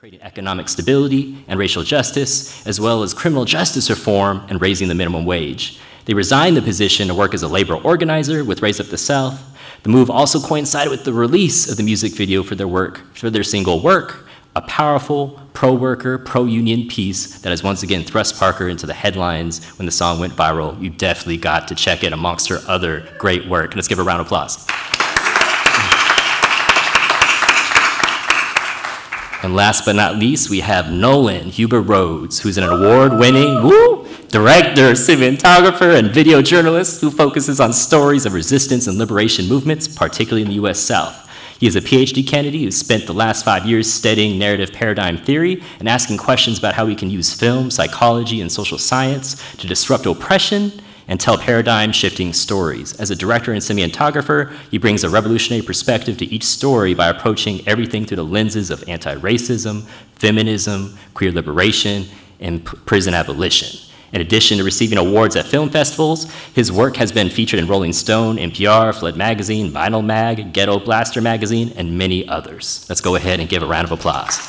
creating economic stability and racial justice, as well as criminal justice reform and raising the minimum wage. They resigned the position to work as a labor organizer with Raise Up the South. The move also coincided with the release of the music video for their single Work, a powerful, pro-worker, pro-union piece that has once again thrust Parker into the headlines when the song went viral. You definitely got to check it amongst her other great work. Let's give her a round of applause. And last but not least, we have Nolan Huber Rhodes, who's an award-winning director, cinematographer, and video journalist who focuses on stories of resistance and liberation movements, particularly in the US South. He is a PhD candidate who spent the last 5 years studying narrative paradigm theory and asking questions about how we can use film, psychology, and social science to disrupt oppression and tell paradigm-shifting stories. As a director and cinematographer, he brings a revolutionary perspective to each story by approaching everything through the lenses of anti-racism, feminism, queer liberation, and prison abolition. In addition to receiving awards at film festivals, his work has been featured in Rolling Stone, NPR, Flood Magazine, Vinyl Mag, Ghetto Blaster Magazine, and many others. Let's go ahead and give a round of applause.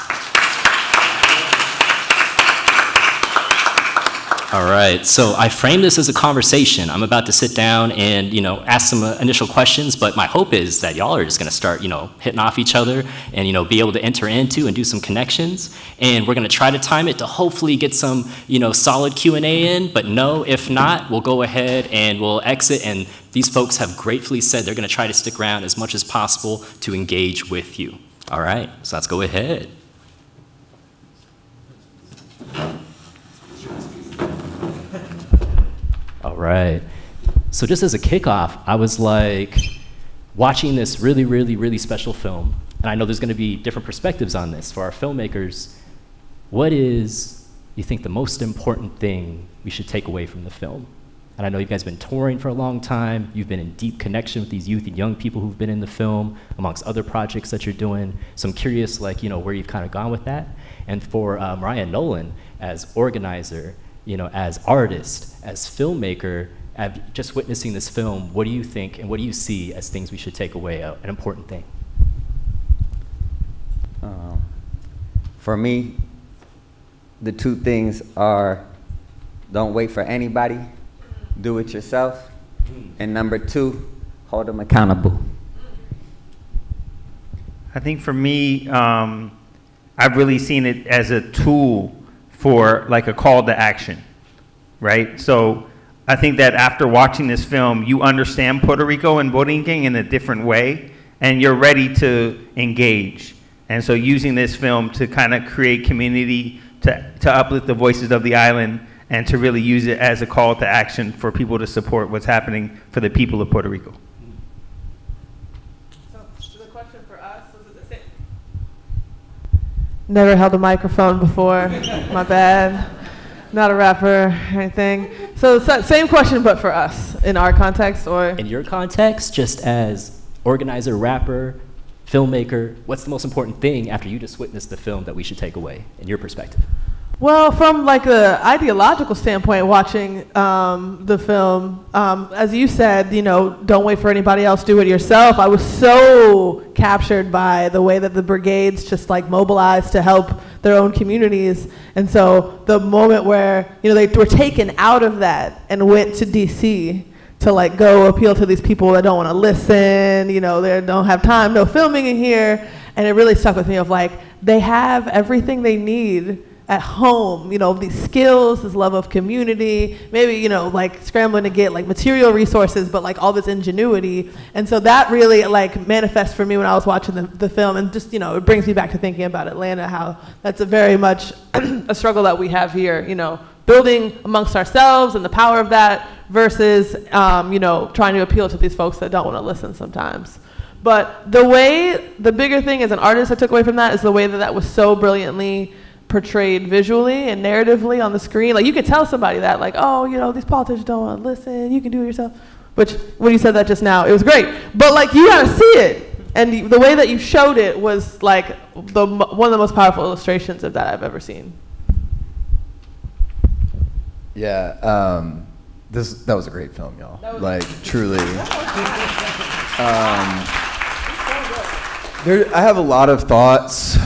All right, so I framed this as a conversation. I'm about to sit down and, ask some initial questions, but my hope is that y'all are just gonna start, hitting off each other and, be able to enter into and do some connections. And we're gonna try to time it to hopefully get some, solid Q&A in, but no, if not, we'll go ahead and we'll exit. And these folks have gratefully said they're gonna try to stick around as much as possible to engage with you. All right, so let's go ahead. All right. So just as a kickoff, I was like watching this really, really, really special film. And I know there's going to be different perspectives on this for our filmmakers. What is, you think, the most important thing we should take away from the film? And I know you guys have been touring for a long time. You've been in deep connection with these youth and young people who've been in the film, amongst other projects that you're doing. So I'm curious, where you've kind of gone with that. And for Mariah and Nolan, as organizer, as artist, as filmmaker, just witnessing this film, what do you think and what do you see as things we should take away, an important thing? For me, the two things are, don't wait for anybody, do it yourself, and number two, hold them accountable. I think for me, I've really seen it as a tool for like a call to action, right? So I think that after watching this film, you understand Puerto Rico and voting in a different way, and you're ready to engage. And so using this film to kind of create community, to uplift the voices of the island, and to really use it as a call to action for people to support what's happening for the people of Puerto Rico. So the question for us, was it the same? Never held a microphone before, my bad. Not a rapper or anything. So same question, but for us, in our context, or? In your context, just as organizer, rapper, filmmaker, what's the most important thing after you just witnessed the film that we should take away, in your perspective? Well, from like the ideological standpoint, watching the film, as you said, don't wait for anybody else, do it yourself. I was so captured by the way that the brigades just like mobilized to help their own communities. And so the moment where, they were taken out of that and went to D.C. to like go appeal to these people that don't want to listen, they don't have time, no filming in here. And it really stuck with me of like, they have everything they need at home, these skills, this love of community, maybe, like scrambling to get like material resources, but like all this ingenuity. And so that really like manifests for me when I was watching the film, and just, it brings me back to thinking about Atlanta, how that's a very much a struggle that we have here, building amongst ourselves and the power of that versus, trying to appeal to these folks that don't want to listen sometimes. But the bigger thing as an artist I took away from that is the way that was so brilliantly portrayed visually and narratively on the screen. Like you could tell somebody that like, oh, these politicians don't want to listen, you can do it yourself. Which, when you said that just now, it was great. But like, you gotta see it. And the way that you showed it was like one of the most powerful illustrations of that I've ever seen. Yeah, that was a great film, y'all. Like, truly. I have a lot of thoughts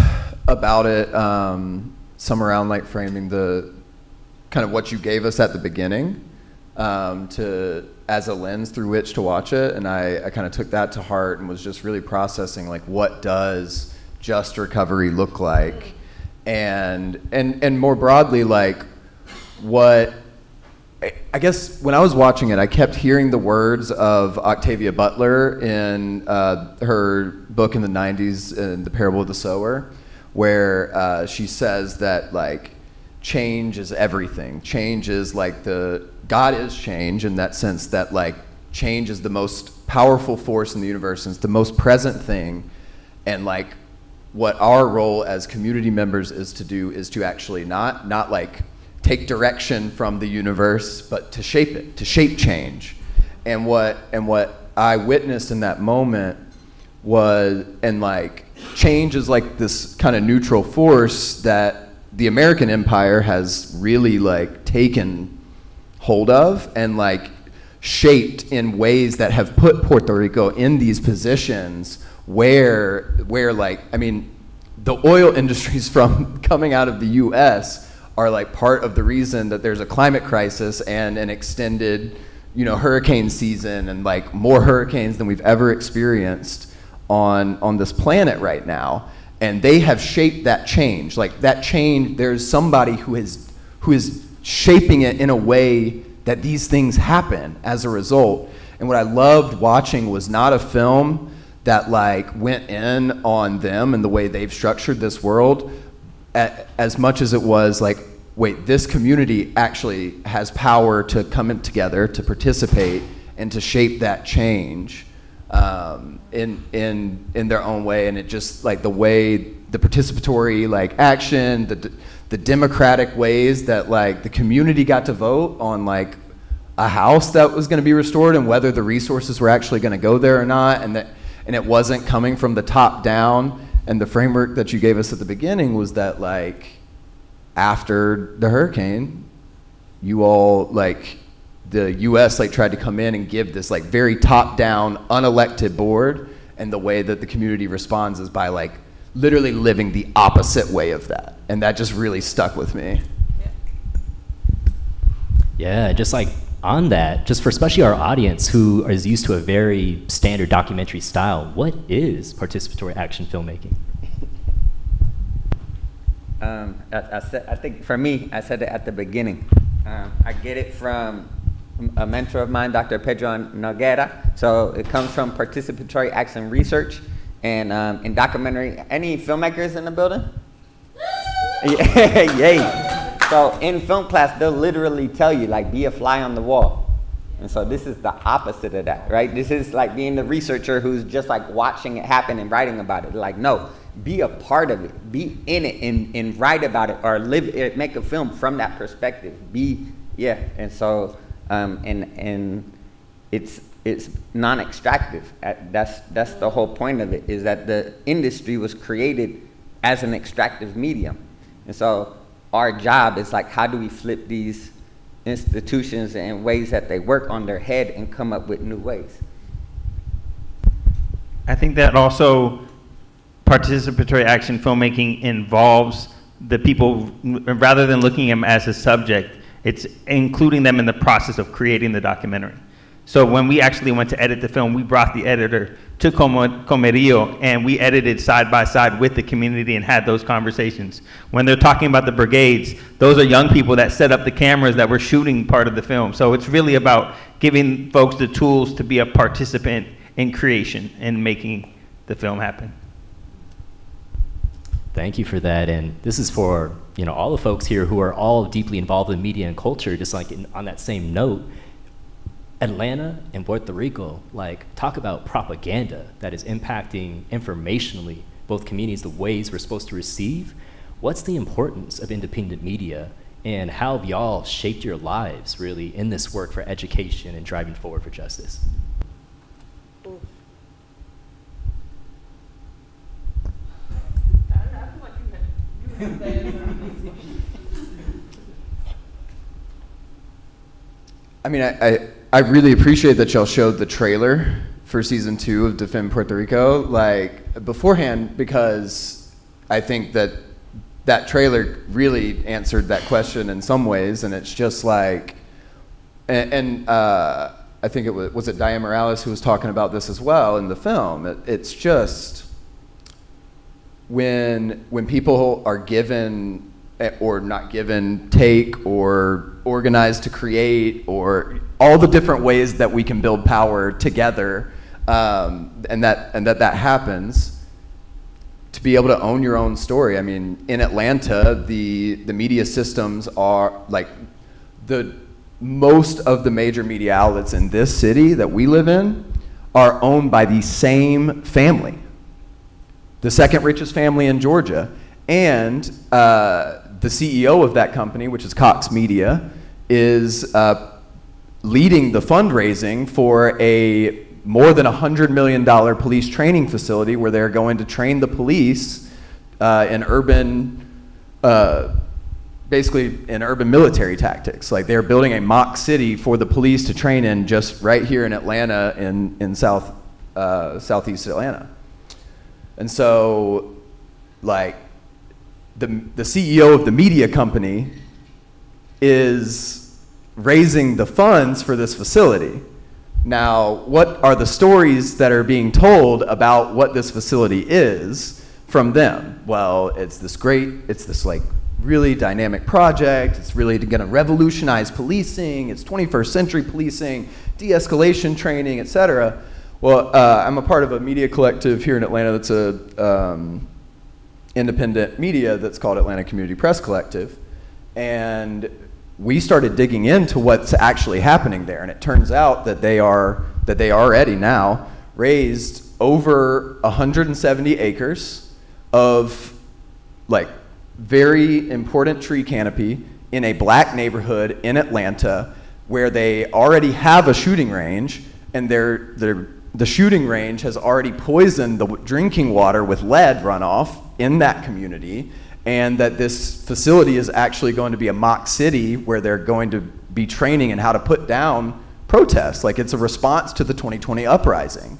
about it, some around like framing the kind of what you gave us at the beginning as a lens through which to watch it, and I kind of took that to heart and was just really processing like what does just recovery look like, and more broadly like what. I guess when I was watching it, I kept hearing the words of Octavia Butler in her book in the 90s, in The Parable of the Sower, where she says that like change is everything. Change is like God is change in that sense that like change is the most powerful force in the universe and it's the most present thing. And like what our role as community members is to do is to actually not like take direction from the universe, but to shape it, to shape change. And what I witnessed in that moment was, and like change is like this kind of neutral force that the American empire has really like taken hold of and like shaped in ways that have put Puerto Rico in these positions where like, I mean, the oil industries from coming out of the US are like part of the reason that there's a climate crisis and an extended, hurricane season and like more hurricanes than we've ever experienced on this planet right now. And they have shaped that change. Like that change, there's somebody who is shaping it in a way that these things happen as a result. And what I loved watching was not a film that like went in on them and the way they've structured this world, as much as it was like, wait, this community actually has power to come in together, to participate, and to shape that change in their own way. And it just like the way the participatory like action, the democratic ways that like the community got to vote on like a house that was going to be restored and whether the resources were actually going to go there or not, and it wasn't coming from the top down. And the framework that you gave us at the beginning was that like after the hurricane, you all like the US like tried to come in and give this like very top down unelected board, and the way that the community responds is by like literally living the opposite way of that. And that just really stuck with me. Yeah, just like on that, just for especially our audience who is used to a very standard documentary style, what is participatory action filmmaking? I think for me, I said it at the beginning. I get it from a mentor of mine, Dr. Pedro Noguera. So it comes from participatory action research and in documentary. Any filmmakers in the building? Yay. So in film class, they'll literally tell you, like, be a fly on the wall. And so this is the opposite of that, right? This is like being the researcher who's just like watching it happen and writing about it. Like, no, be a part of it, be in it and write about it or live it, make a film from that perspective. And so, and it's non-extractive. That's the whole point of it, is that the industry was created as an extractive medium. And so our job is like, how do we flip these institutions and ways that they work on their head and come up with new ways? I think that also participatory action filmmaking involves the people, rather than looking at them as a subject, it's including them in the process of creating the documentary. So when we actually went to edit the film, we brought the editor to Comerío and we edited side by side with the community and had those conversations. When they're talking about the brigades, those are young people that set up the cameras that were shooting part of the film. So it's really about giving folks the tools to be a participant in creation and making the film happen. Thank you for that. And this is for all the folks here who are all deeply involved in media and culture. Just like on that same note, Atlanta and Puerto Rico, like, talk about propaganda that is impacting informationally both communities, the ways we're supposed to receive. What's the importance of independent media, and how have y'all shaped your lives really in this work for education and driving forward for justice? I mean, I really appreciate that y'all showed the trailer for season 2 of Defend Puerto Rico, like, beforehand, because I think that that trailer really answered that question in some ways, and it's just like, I think it was it Diane Morales who was talking about this as well in the film. It's just when people are given or not given, take or organized to create, or all the different ways that we can build power together, and that happens. To be able to own your own story. I mean, in Atlanta, the media systems are like most of the major media outlets in this city that we live in are owned by the same family, the second richest family in Georgia, and the CEO of that company, which is Cox Media, is leading the fundraising for a more than $100 million police training facility where they're going to train the police in urban, basically in urban military tactics. Like they're building a mock city for the police to train in just right here in Atlanta, in southeast Atlanta. And so, like, the CEO of the media company is raising the funds for this facility. Now, what are the stories that are being told about what this facility is from them? Well, it's this like really dynamic project. It's really going to revolutionize policing. It's 21st century policing, de-escalation training, et cetera. Well, I'm a part of a media collective here in Atlanta that's a independent media that's called Atlanta Community Press Collective. And we started digging into what's actually happening there, and it turns out that they already now raised over 170 acres of like very important tree canopy in a black neighborhood in Atlanta, where they already have a shooting range, and the shooting range has already poisoned the drinking water with lead runoff in that community. And that this facility is actually going to be a mock city where they're going to be training in how to put down protests. Like it's a response to the 2020 uprising.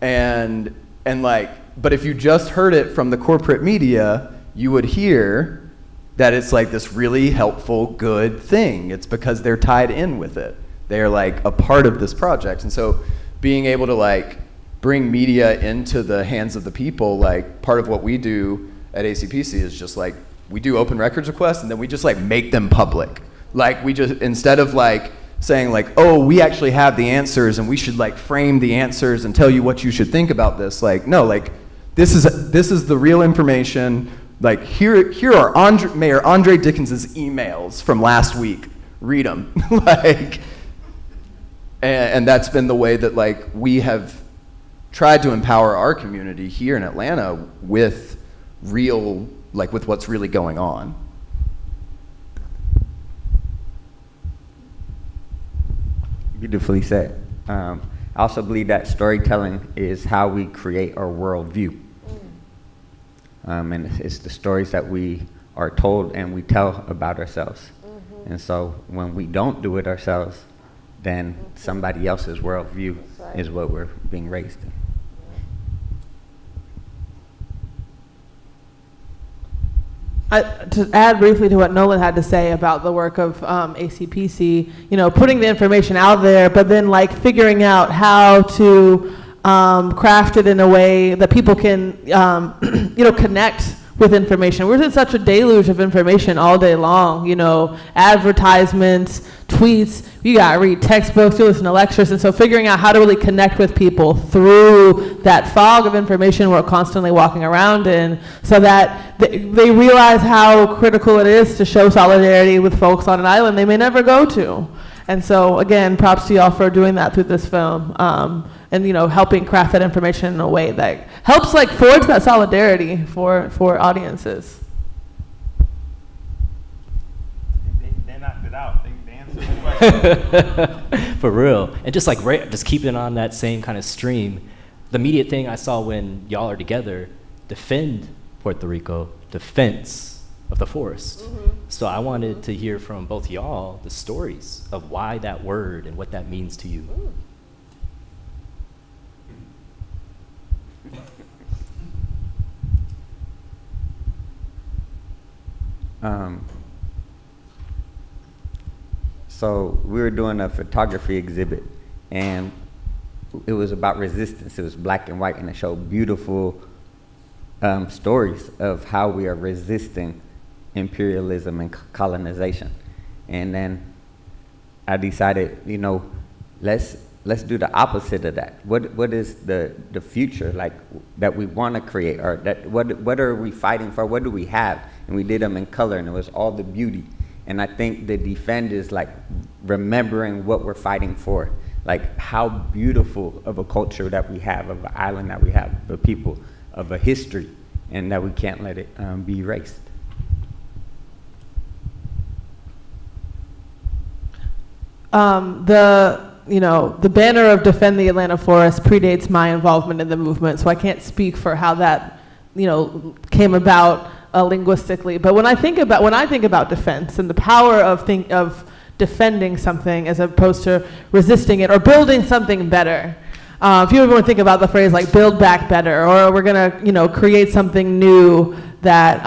And like, but if you just heard it from the corporate media, you would hear that it's like this really helpful, good thing. It's because they're tied in with it. They're like a part of this project. And so being able to like bring media into the hands of the people, like part of what we do at ACPC is just like, we do open records requests and then we just like make them public. Like we just, instead of like saying like, oh, we actually have the answers and we should like frame the answers and tell you what you should think about this. Like, no, like this is the real information. Like here are Mayor Andre Dickens's emails from last week. Read them. Like, and that's been the way that like we have tried to empower our community here in Atlanta with real, like with what's really going on. Beautifully said. I also believe that storytelling is how we create our worldview. And it's the stories that we are told and we tell about ourselves. And so when we don't do it ourselves, then somebody else's worldview is what we're being raised in. To add briefly to what Nolan had to say about the work of ACPC, you know, putting the information out there, but then like figuring out how to craft it in a way that people can, you know, connect with information. We're in such a deluge of information all day long, you know, advertisements, tweets, you gotta read textbooks, you listen to lectures, and so figuring out how to really connect with people through that fog of information we're constantly walking around in, so that they realize how critical it is to show solidarity with folks on an island they may never go to. And so again, props to y'all for doing that through this film, and you know, helping craft that information in a way that helps like forge that solidarity for audiences. They knocked it out. They answered the question. For real. And just like just keeping on that same kind of stream, the immediate thing I saw when y'all are together, defend Puerto Rico, defense of the forest. So I wanted to hear from both y'all the stories of why that word and what that means to you. So we were doing a photography exhibit, and it was about resistance. It was black and white, and it showed beautiful stories of how we are resisting imperialism and colonization. And then I decided, you know, let's do the opposite of that. What is the future like that we want to create, or that what are we fighting for? What do we have? And we did them in color, and it was all the beauty. And I think the defend is like remembering what we're fighting for, like how beautiful of a culture that we have, of an island that we have, of a people, of a history, and that we can't let it be erased. The banner of Defend the Atlanta Forest predates my involvement in the movement, so I can't speak for how that, came about linguistically. But when I think about defense and the power of defending something as opposed to resisting it or building something better, if you ever want to think about the phrase like build back better, or we're gonna create something new that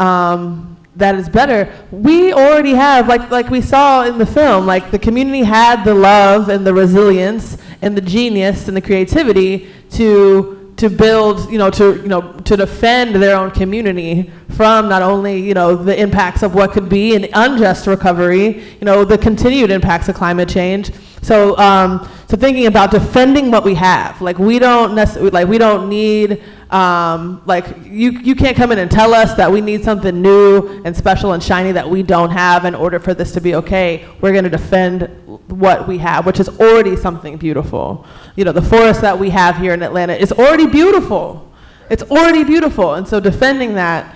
is better, we already have, like we saw in the film, like the community had the love and the resilience and the genius and the creativity to build, to defend their own community from not only, the impacts of what could be an unjust recovery, the continued impacts of climate change. So, so thinking about defending what we have, like we don't need, you can't come in and tell us that we need something new and special and shiny that we don't have in order for this to be okay. We're going to defend what we have, which is already something beautiful. The forest that we have here in Atlanta is already beautiful. It's already beautiful. And so defending that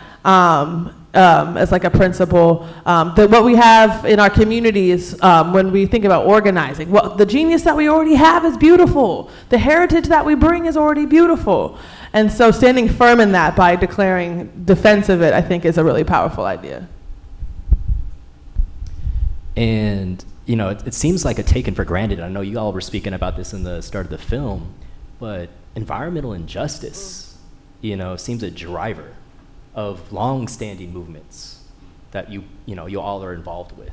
as like a principle, that what we have in our communities, when we think about organizing, the genius that we already have is beautiful. The heritage that we bring is already beautiful. And so standing firm in that by declaring defense of it, I think, is a really powerful idea. And, it seems like a taken for granted. I know you all were speaking about this in the start of the film, but environmental injustice, seems a driver of long-standing movements that you all are involved with.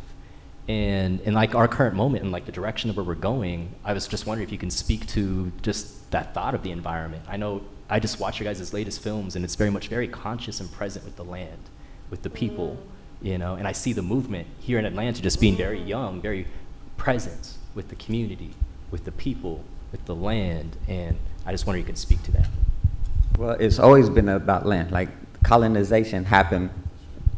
And in like our current moment and like the direction of where we're going, I was just wondering if you can speak to just that thought of the environment. I know I just watched your guys' latest films, and it's very conscious and present with the land, with the people, and I see the movement here in Atlanta just being very young, very present with the community, with the people, with the land, and I just wonder if you could speak to that. Well, it's always been about land. Like colonization happened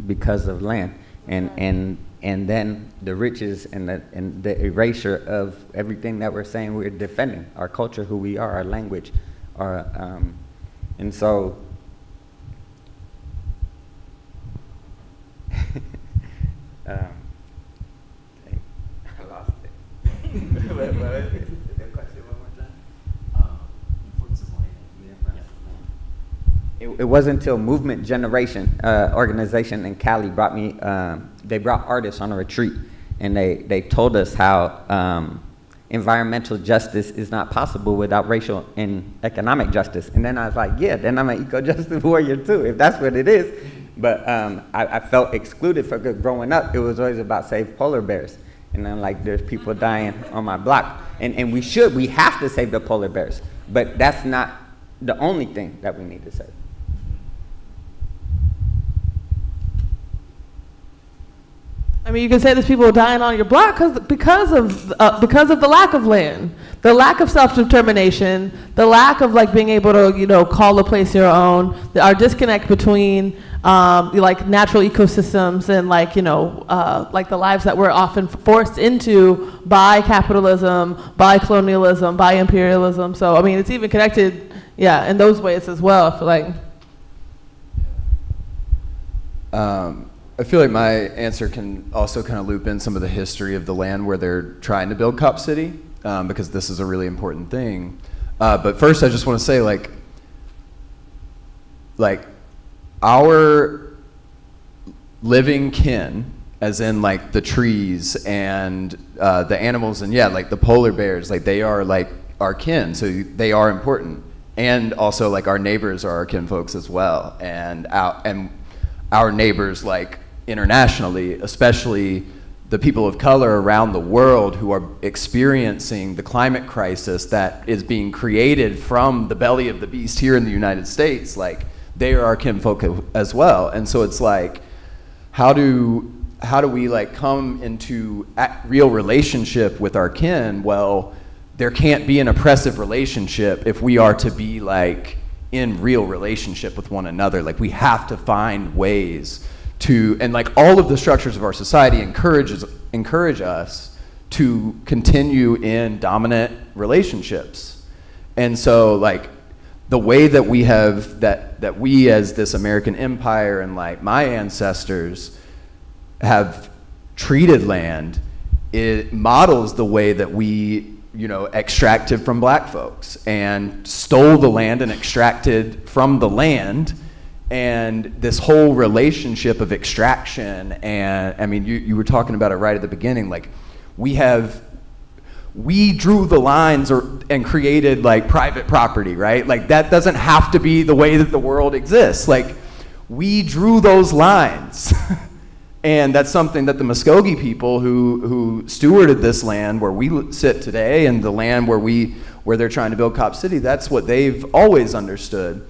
because of land, and then the riches and the erasure of everything that we're saying we're defending, our culture, who we are, our language, and so I lost it. What is it? The question one more time. It wasn't until Movement Generation organization in Cali brought me, they brought artists on a retreat, and they told us how environmental justice is not possible without racial and economic justice. And then I was like, yeah, then I'm an eco-justice warrior too, if that's what it is. But I felt excluded for growing up. It was always about save polar bears. And then like there's people dying on my block. And we have to save the polar bears. But that's not the only thing that we need to save. I mean, you can say there's people dying on your block because of the lack of land, the lack of self-determination, the lack of like being able to call the place your own, our disconnect between like natural ecosystems and like like the lives that we're often forced into by capitalism, by colonialism, by imperialism. So I mean, it's even connected, in those ways as well. I feel like. I feel like my answer can also kind of loop in some of the history of the land where they're trying to build Cop City, because this is a really important thing. But first, I just want to say, like our living kin, as in like the trees and the animals, and like the polar bears, like they are like our kin, so they are important. And also like our neighbors are our kin folks as well, and our neighbors like internationally, especially the people of color around the world who are experiencing the climate crisis that is being created from the belly of the beast here in the United States, like, they are our kinfolk as well. And so it's like, how do we like come into real relationship with our kin? Well, there can't be an oppressive relationship if we are to be like in real relationship with one another. Like, we have to find ways to, and like all of the structures of our society encourage us to continue in dominant relationships. And so like the way that we have, that we as this American empire and like my ancestors have treated land, it models the way that we, you know, extracted from black folks and stole the land and extracted from the land. And this whole relationship of extraction, and I mean, you were talking about it right at the beginning, like we drew the lines and created like private property, right? Like that doesn't have to be the way that the world exists. Like, we drew those lines. And that's something that the Muskogee people who stewarded this land where we sit today, and the land where they're trying to build Cop City, that's what they've always understood.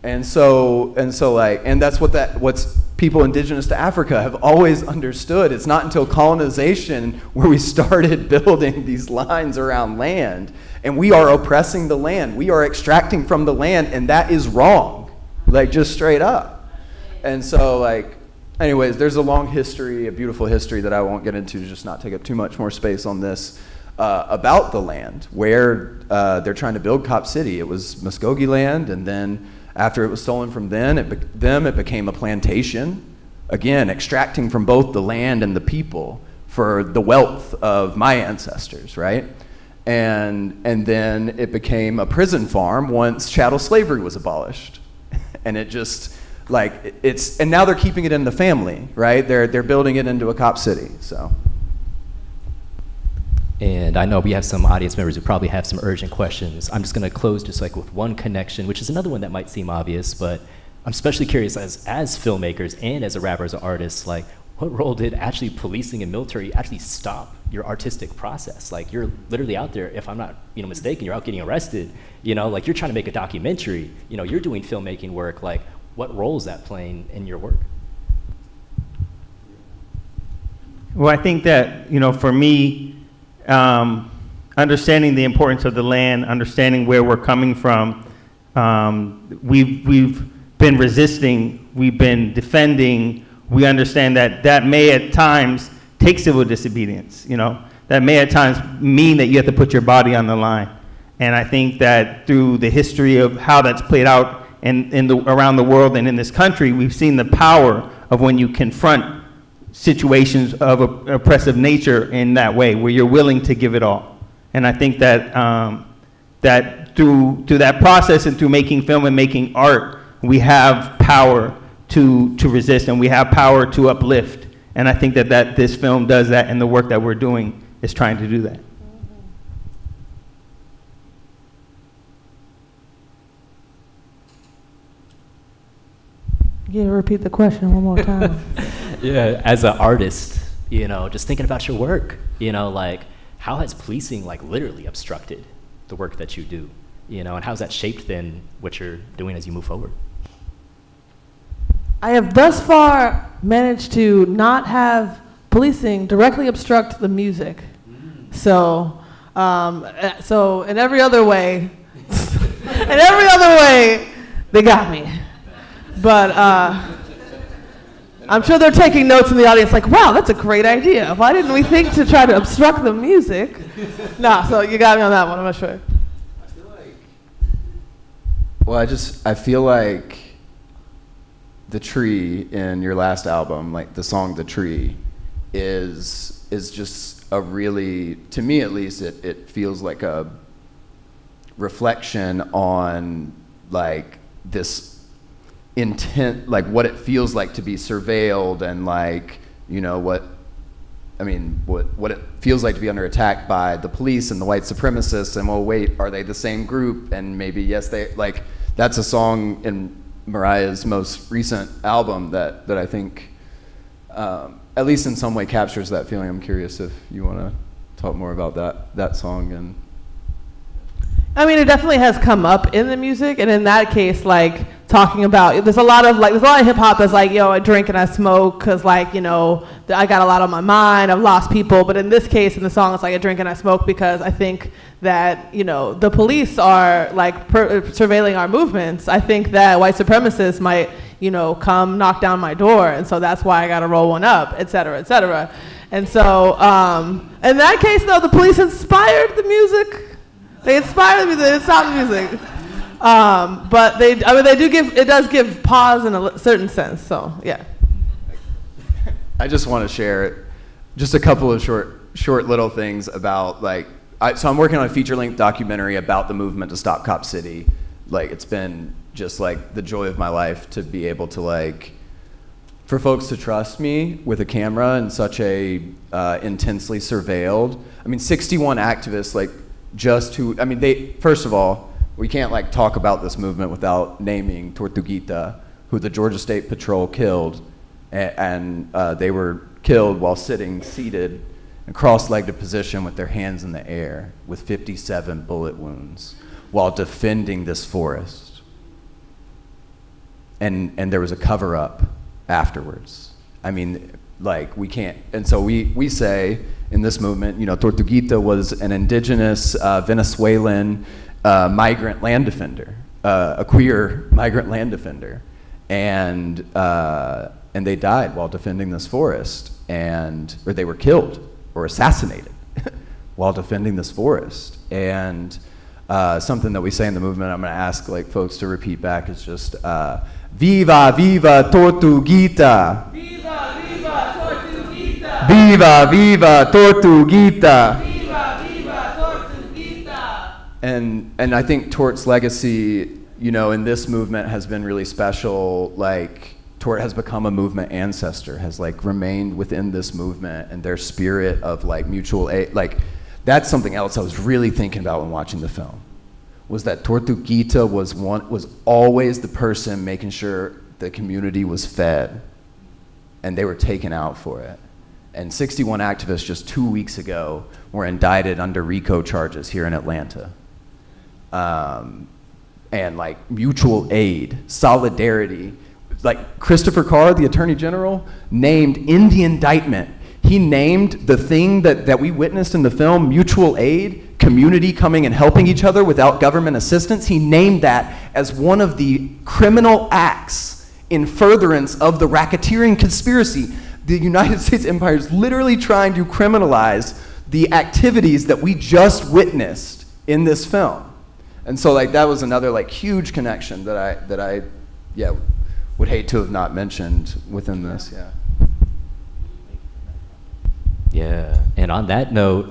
And so like, and that's what's people indigenous to Africa have always understood. It's not until colonization where we started building these lines around land, and we are oppressing the land. We are extracting from the land, and that is wrong, like just straight up. And so like, anyways, there's a long history, a beautiful history that I won't get into to just not take up too much more space on this, about the land where they're trying to build Cop City. It was Muskogee land, and then after it was stolen from them, it became a plantation, again, extracting from both the land and the people for the wealth of my ancestors, right? And then it became a prison farm once chattel slavery was abolished. And it just, like, and now they're keeping it in the family, right? They're building it into a Cop City, so. And I know we have some audience members who probably have some urgent questions. I'm just gonna close just like with one connection, which is another one that might seem obvious, but I'm especially curious as filmmakers and as a rapper, as an artist, like what role did actually policing and military actually stop your artistic process? Like, you're literally out there, if I'm not mistaken, you're out getting arrested, like you're trying to make a documentary, you're doing filmmaking work. Like, what role is that playing in your work? Well, I think that, for me, understanding the importance of the land, understanding where we're coming from, we've been resisting, we've been defending. We understand that may at times take civil disobedience, that may at times mean that you have to put your body on the line. And I think that through the history of how that's played out around the world and in this country, we've seen the power of when you confront situations of oppressive nature in that way, where you're willing to give it all. And I think that that through that process and through making film and making art, we have power to resist, and we have power to uplift. And I think that this film does that, and the work that we're doing is trying to do that. Yeah, repeat the question one more time. Yeah, as an artist, just thinking about your work, like how has policing like literally obstructed the work that you do, and how's that shaped then what you're doing as you move forward? I have thus far managed to not have policing directly obstruct the music. So in every other way, they got me. But I'm sure they're taking notes in the audience like, wow, that's a great idea. Why didn't we think to try to obstruct the music? Nah, so you got me on that one, I'm not sure. I feel like The Tree in your last album, like the song The Tree, is just a really, to me at least, it feels like a reflection on like this intent, like what it feels like to be surveilled, and like, what it feels like to be under attack by the police and the white supremacists, and well, wait, are they the same group? And maybe, yes, like, that's a song in Mariah's most recent album that I think at least in some way captures that feeling. I'm curious if you want to talk more about that song. And I mean, it definitely has come up in the music, and in that case, like, talking about, there's a lot of hip hop that's like, yo, I drink and I smoke because, like, you know, I got a lot on my mind, I've lost people. But in this case, in the song, it's like, I drink and I smoke because I think that, you know, the police are like surveilling our movements. I think that white supremacists might, you know, come knock down my door, and so that's why I got to roll one up, et cetera, et cetera. And so in that case, though, the police inspired the music. They inspired me. They didn't stop the music. But they do give, it does give pause in a certain sense. So yeah. I just want to share just a couple of short little things about, like, so I'm working on a feature-length documentary about the movement to stop Cop City. Like, it's been just like the joy of my life to be able to, like, for folks to trust me with a camera in such a intensely surveilled. I mean, 61 activists, like, first of all, we can't, like, talk about this movement without naming Tortuguita, who the Georgia State Patrol killed, and they were killed while seated in cross-legged position with their hands in the air with 57 bullet wounds while defending this forest. And there was a cover-up afterwards. I mean, like, we can't, and so we say in this movement, you know, Tortuguita was an indigenous Venezuelan migrant land defender, a queer migrant land defender, and they died while defending this forest, or they were killed or assassinated while defending this forest. And something that we say in the movement, I'm going to ask, like, folks to repeat back, is just "Viva, viva Tortuguita! Viva, viva Tortuguita! Viva, viva Tortuguita!" Viva, viva Tortuguita! And I think Tort's legacy, you know, in this movement has been really special. Like, Tort has become a movement ancestor, has, like, remained within this movement, and their spirit of, like, mutual aid. Like, that's something else I was really thinking about when watching the film, was that Tortuguita was always the person making sure the community was fed, and they were taken out for it. And 61 activists just 2 weeks ago were indicted under RICO charges here in Atlanta. And, like, mutual aid, solidarity. Like, Christopher Carr, the Attorney General, named in the indictment, he named the thing that we witnessed in the film, mutual aid, community coming and helping each other without government assistance. He named that as one of the criminal acts in furtherance of the racketeering conspiracy. The United States empire is literally trying to criminalize the activities that we just witnessed in this film. And so, like, that was another, like, huge connection that I would hate to have not mentioned within this. Yeah, and on that note,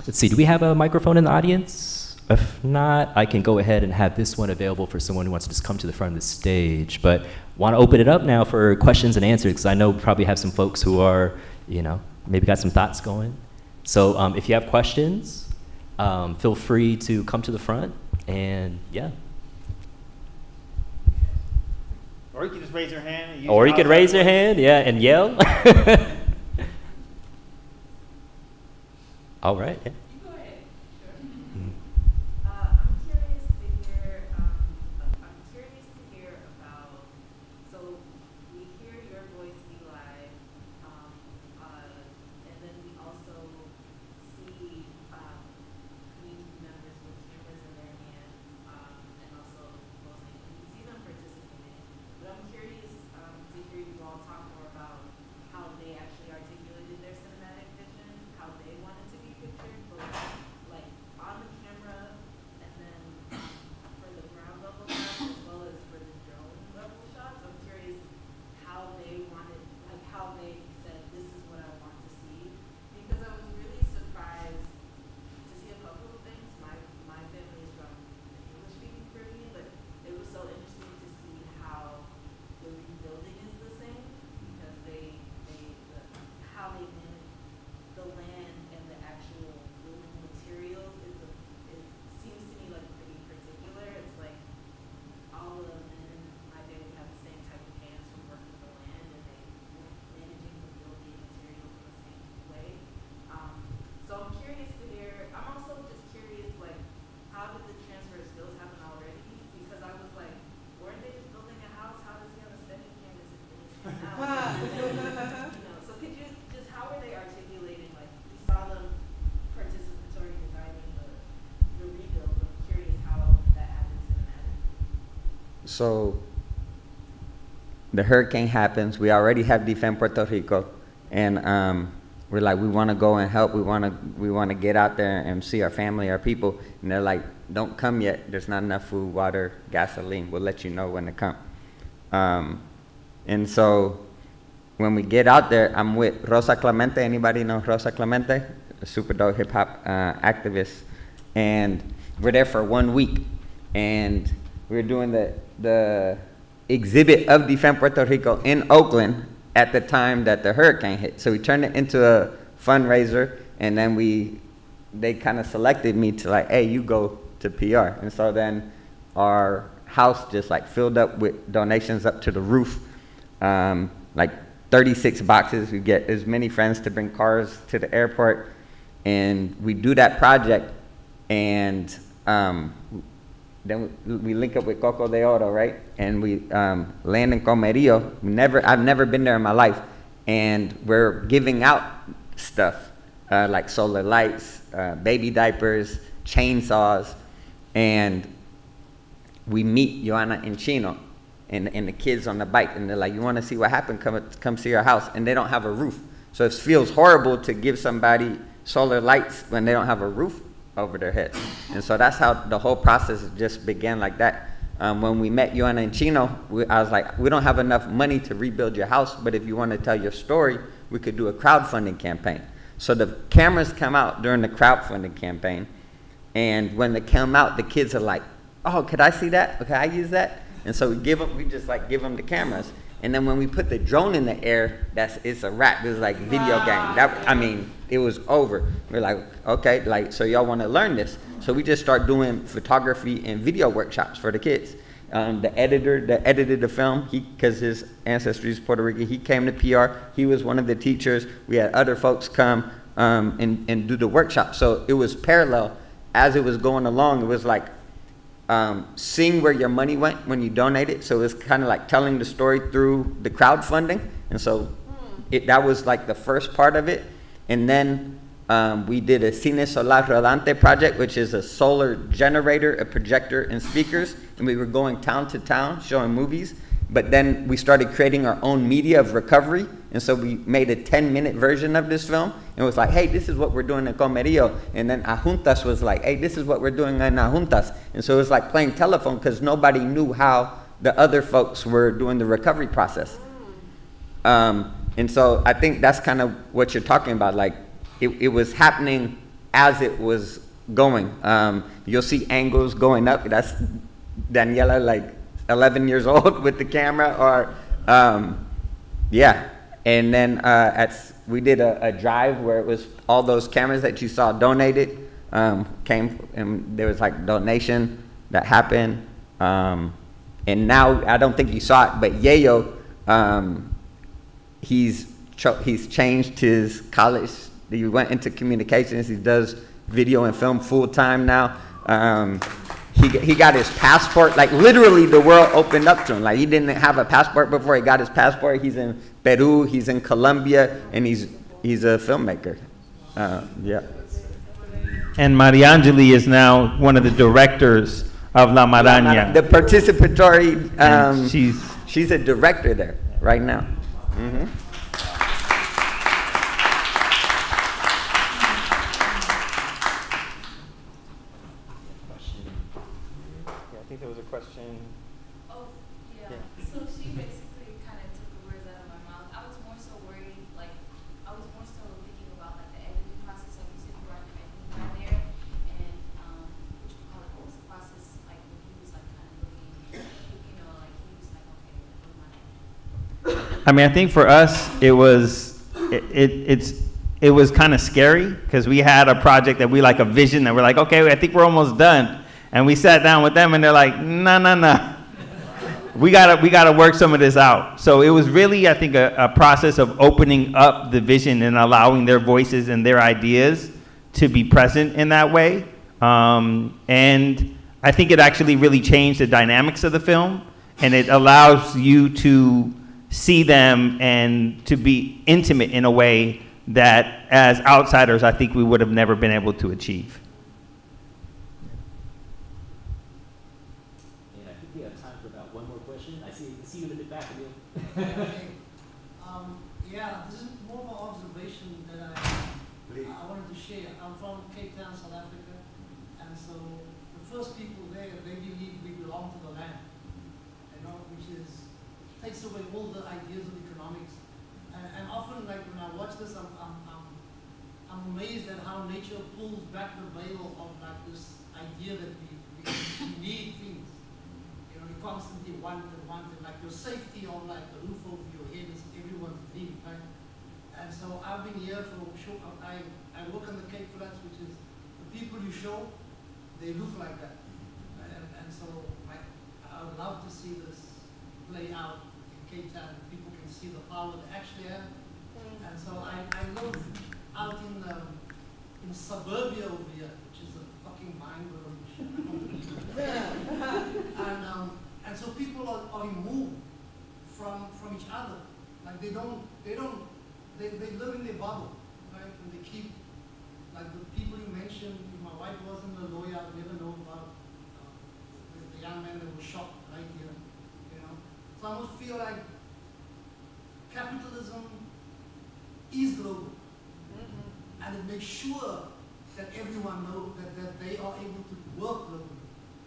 let's see, do we have a microphone in the audience? If not, I can go ahead and have this one available for someone who wants to just come to the front of the stage. But want to open it up now for questions and answers, because I know we probably have some folks who are, you know, maybe got some thoughts going. So if you have questions, feel free to come to the front, and yeah. Or you can just raise your hand. And use Or you can raise your hand, yeah, and yell. All right. Yeah. Go ahead. Sure. I'm curious to hear about. So we hear your voice be live, and then we also see community members with cameras in their hands, and also posing. We see them participating. But I'm curious to hear you all talk more about how they actually articulated their cinematic vision, how they wanted to be pictured, but So the hurricane happens. We already have Defend Puerto Rico, and we're like, we want to go and help. We want to get out there and see our family, our people. And they're like, don't come yet. There's not enough food, water, gasoline. We'll let you know when to come. And so when we get out there, I'm with Rosa Clemente. Anybody know Rosa Clemente? A super dope hip hop activist. And we're there for 1 week. And we're doing the exhibit of Defend Puerto Rico in Oakland at the time that the hurricane hit. So we turned it into a fundraiser, and then they kind of selected me to like, hey, you go to PR. And so then our house just like filled up with donations up to the roof, like 36 boxes. We get as many friends to bring cars to the airport, and we do that project, and then we link up with Coco de Oro, right? And we land in Comerío. I've never been there in my life. And we're giving out stuff like solar lights, baby diapers, chainsaws. And we meet Joanna and Chino and the kids on the bike. And they're like, you want to see what happened? Come see our house. And they don't have a roof. So it feels horrible to give somebody solar lights when they don't have a roof over their heads. And so that's how the whole process just began like that. When we met Joanna and Chino, I was like, we don't have enough money to rebuild your house, but if you want to tell your story, we could do a crowdfunding campaign. So the cameras come out during the crowdfunding campaign, and when they come out, the kids are like, oh, could I see that? Okay, I use that? And so we just like give them the cameras. And then when we put the drone in the air, it's a wrap. It was like video game. It was over. We're like, okay, like, so y'all want to learn this? So we just start doing photography and video workshops for the kids. The editor that edited the film, because his ancestry is Puerto Rican, he came to PR. He was one of the teachers. We had other folks come and do the workshop. So it was parallel. As it was going along, it was like seeing where your money went when you donated. So it was kind of like telling the story through the crowdfunding. And so that was like the first part of it. And then we did a Cine Solar Rodante project, which is a solar generator, a projector, and speakers. And we were going town to town showing movies. But then we started creating our own media of recovery. And so we made a 10-minute version of this film. And it was like, hey, this is what we're doing in Comerío. And then Ajuntas was like, hey, this is what we're doing in Ajuntas. And so it was like playing telephone because nobody knew how the other folks were doing the recovery process. And so I think that's kind of what you're talking about. Like, it was happening as it was going. You'll see angles going up. That's Daniela, like 11 years old with the camera, or yeah. And then we did a drive where it was all those cameras that you saw donated came, and there was like donation that happened. And now I don't think you saw it, but Yayo, he's changed his college. He went into communications. He does video and film full time now. He got his passport. Like literally, the world opened up to him. Like he didn't have a passport before. He got his passport. He's in Peru. He's in Colombia, and he's a filmmaker. Yeah. And Mariangelie is now one of the directors of La Maraña. The participatory. She's a director there right now. Mm-hmm. I think there was a question. Oh, yeah. So she basically kind of took the words out of my mouth. I was more so worried, like, I was more so thinking about, like, the editing process. Like, you said you brought your editing guy there, and, what was the process, like, when he was, like, kind of looking, you know, like, he was like, okay, what am I? I mean, I think for us, it was kind of scary because we had a project that we like a vision that we're like, okay, I think we're almost done. And we sat down with them and they're like, no. We gotta work some of this out. So it was really, I think, a process of opening up the vision and allowing their voices and their ideas to be present in that way. And I think it actually really changed the dynamics of the film, and it allows you to see them and to be intimate in a way that as outsiders, I think we would have never been able to achieve. Yeah, I think we have time time for about one more question. I see you in the back of you. Yeah, this is more of an observation that I wanted to share. I'm from Cape Town, South Africa, and so the first people there, they believe we belong to the land, you know, which takes away all the ideas of economics. And often, like when I watch this, I'm amazed at how nature pulls back the veil of like this idea that we need things. You know, we constantly want and like your safety or like the roof over your head is everyone's dream, right? And so I've been here for sure. I work on the Cape Flats, which is the people you show, they look like that. And so I would love to see this play out in Cape Town. People can see the power they actually have. And so I live out in suburbia over here, which is a fucking mind-blowing shit. And so people are removed from each other. Like they live in their bubble, right? And they keep, like the people you mentioned, if my wife wasn't a lawyer, I would never know about the young man that was shot right here, you know? So I almost feel like capitalism is global. And it makes sure that everyone knows that they are able to work globally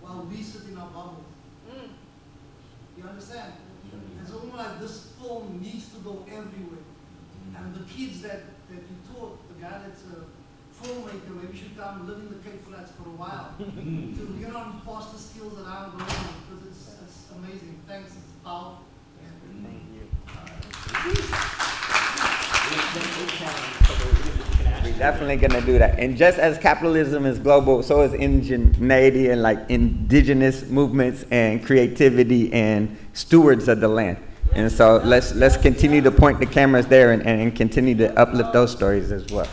while we sit in our bubbles. You understand? And so almost like this film needs to go everywhere. And the kids that you taught, the guy that's a filmmaker, maybe should come live in the Cape Flats for a while to, you know, pass the skills around globally, because it's amazing. Thanks, it's powerful. Thank you. We're definitely gonna do that. And just as capitalism is global, so is ingenuity and like indigenous movements and creativity and stewards of the land. And so let's continue to point the cameras there and continue to uplift those stories as well.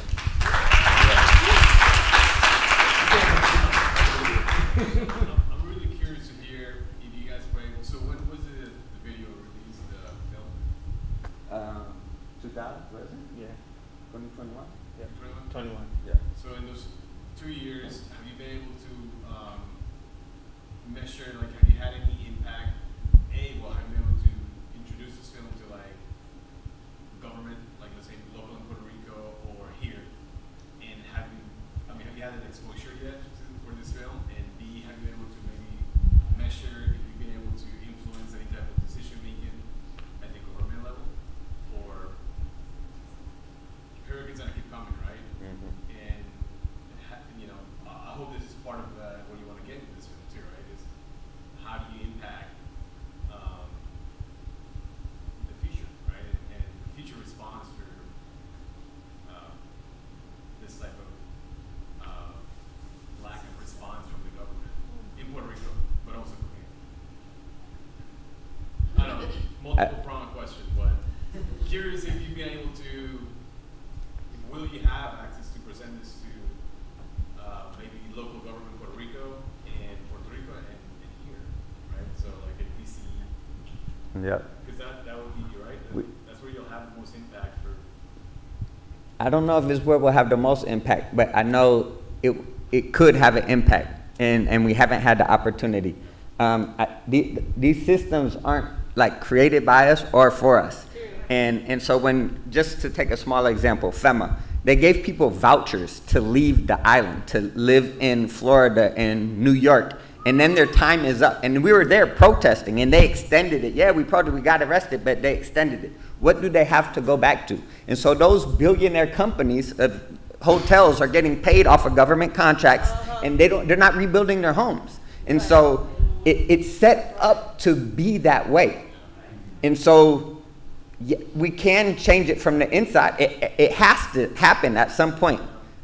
I'm really curious to hear if you guys were able. So when was the video released? The film? 2000, was it? Yeah. 2021. Yeah. 21. Yeah. So in those 2 years, have you been able to measure, like, have you had any impact? Well, have you been able to introduce this film to like government, like let's say local in Puerto Rico or here? And have you had an exposure yet for this film? And B, have you been able to maybe measure if you've been able to influence any type of decision making at the government level? Or hurricanes are gonna keep coming, right? And you know, I hope this is part of what you want to get with this film too, right? Is how do you impact the future, right? And the future response for this type of lack of response from the government in Puerto Rico, but also from here. I don't know, multiple pronged question, but curious if you've been able to, will you have access to present this to maybe local government in Puerto Rico and here, right? So like at DC. Yeah. Because that would be, right? That's where you'll have the most impact for. I don't know if it's where we'll have the most impact, but I know it could have an impact, and we haven't had the opportunity. These systems aren't like created by us or for us. And so when, just to take a small example, FEMA, they gave people vouchers to leave the island, to live in Florida and New York, and then their time is up. And we were there protesting, and they extended it. Yeah, we got arrested, but they extended it. What do they have to go back to? And so those billionaire companies of hotels are getting paid off of government contracts, and they're not rebuilding their homes. And so it's set up to be that way. And so we can change it from the inside. It has to happen at some point,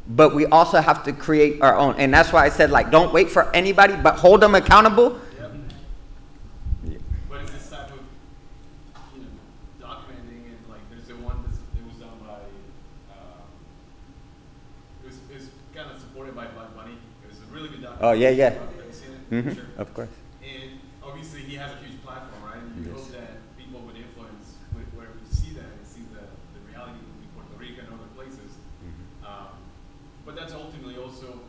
but we also have to create our own. And that's why I said, like, don't wait for anybody, but hold them accountable. Yep. Yeah. But is this type of, documenting and like, there's the one that was done by, it was kind of supported by Bunny. It was a really good documentary. Oh yeah, yeah. Have you seen it? Mm-hmm. Sure. Of course. And obviously he has a huge platform, right? And you Yes. hope that people would influence where we see that and see the reality in Puerto Rico and other places. But that's ultimately also,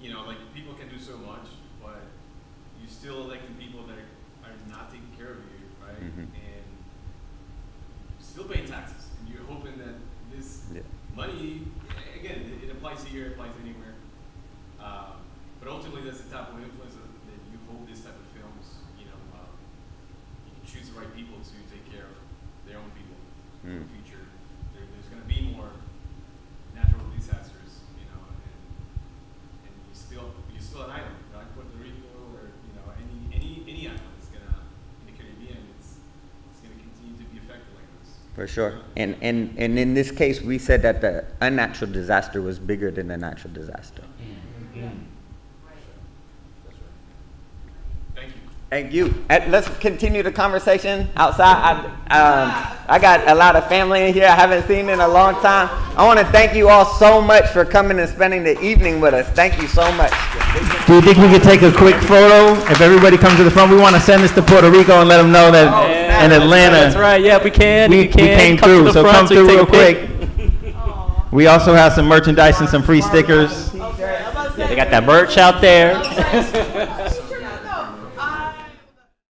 like people can do so much, but you you're still electing people that are not taking care of you, right? Mhm. And still paying taxes, and you're hoping that this money, again, it applies here, it applies anywhere. But ultimately, that's the type of influence that you hold this type of films. You can choose the right people to take care of their own people in the future. There's going to be more natural disasters, and you're still an island, right? Puerto Rico, or any island is going to, in the Caribbean, it's going to continue to be affected like this. For sure. And in this case, we said that the unnatural disaster was bigger than the natural disaster. Thank you. Let's continue the conversation outside. I got a lot of family in here I haven't seen in a long time. I want to thank you all so much for coming and spending the evening with us. Thank you so much. Do you think we could take a quick photo? If everybody comes to the front, we want to send this to Puerto Rico and let them know that in Atlanta. That's right. Yeah, we can. We came through, so come through real quick. We also have some merchandise and some free stickers. They got that merch out there.